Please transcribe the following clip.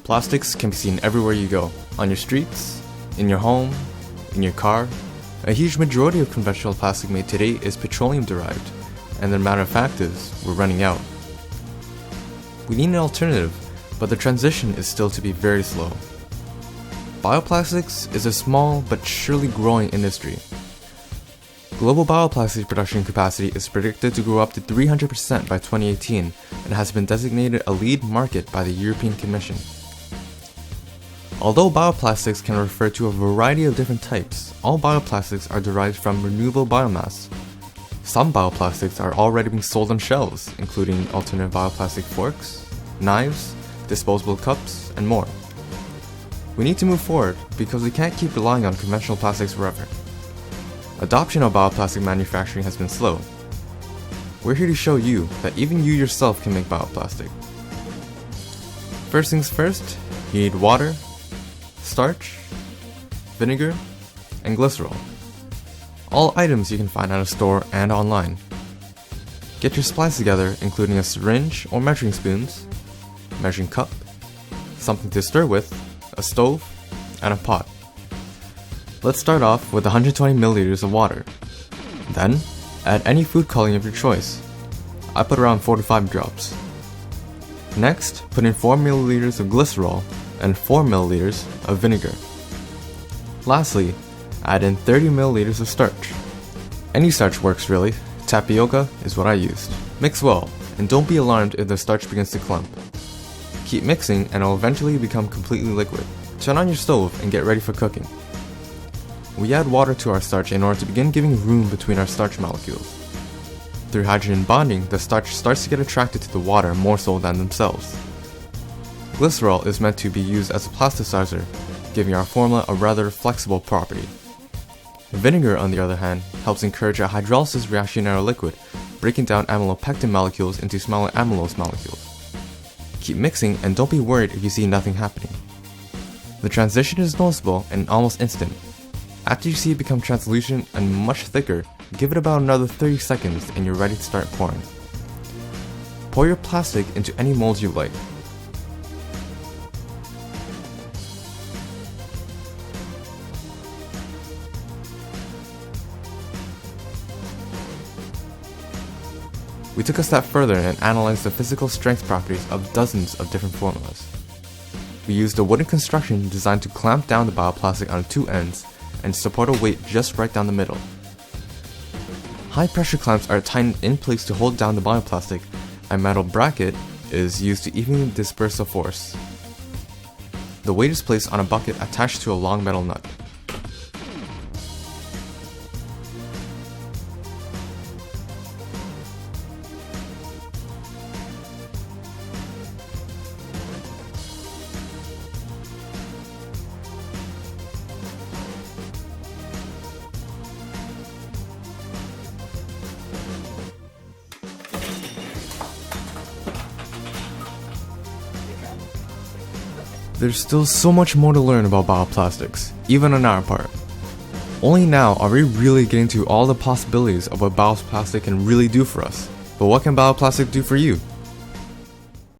Plastics can be seen everywhere you go, on your streets, in your home, in your car. A huge majority of conventional plastic made today is petroleum derived, and the matter of fact is, we're running out. We need an alternative, but the transition is still to be very slow. Bioplastics is a small but surely growing industry. Global bioplastic production capacity is predicted to grow up to 300% by 2018 and has been designated a lead market by the European Commission. Although bioplastics can refer to a variety of different types, all bioplastics are derived from renewable biomass. Some bioplastics are already being sold on shelves, including alternative bioplastic forks, knives, disposable cups, and more. We need to move forward because we can't keep relying on conventional plastics forever. Adoption of bioplastic manufacturing has been slow. We're here to show you that even you yourself can make bioplastic. First things first, you need water, starch, vinegar, and glycerol. All items you can find at a store and online. Get your supplies together, including a syringe or measuring spoons, measuring cup, something to stir with, a stove, and a pot. Let's start off with 120 milliliters of water. Then, add any food coloring of your choice. I put around 4 to 5 drops. Next, put in 4 milliliters of glycerol and 4 milliliters of vinegar. Lastly, add in 30 milliliters of starch. Any starch works really, tapioca is what I used. Mix well, and don't be alarmed if the starch begins to clump. Keep mixing and it will eventually become completely liquid. Turn on your stove and get ready for cooking. We add water to our starch in order to begin giving room between our starch molecules. Through hydrogen bonding, the starch starts to get attracted to the water more so than themselves. Glycerol is meant to be used as a plasticizer, giving our formula a rather flexible property. Vinegar, on the other hand, helps encourage a hydrolysis reaction in our liquid, breaking down amylopectin molecules into smaller amylose molecules. Keep mixing and don't be worried if you see nothing happening. The transition is noticeable and almost instant. After you see it become translucent and much thicker, give it about another 30 seconds and you're ready to start pouring. Pour your plastic into any mold you like. We took a step further and analyzed the physical strength properties of dozens of different formulas. We used a wooden construction designed to clamp down the bioplastic on 2 ends and support a weight just right down the middle. High pressure clamps are tightened in place to hold down the bioplastic. A metal bracket is used to evenly disperse the force. The weight is placed on a bucket attached to a long metal nut. There's still so much more to learn about bioplastics, even on our part. Only now are we really getting to all the possibilities of what bioplastic can really do for us. But what can bioplastic do for you?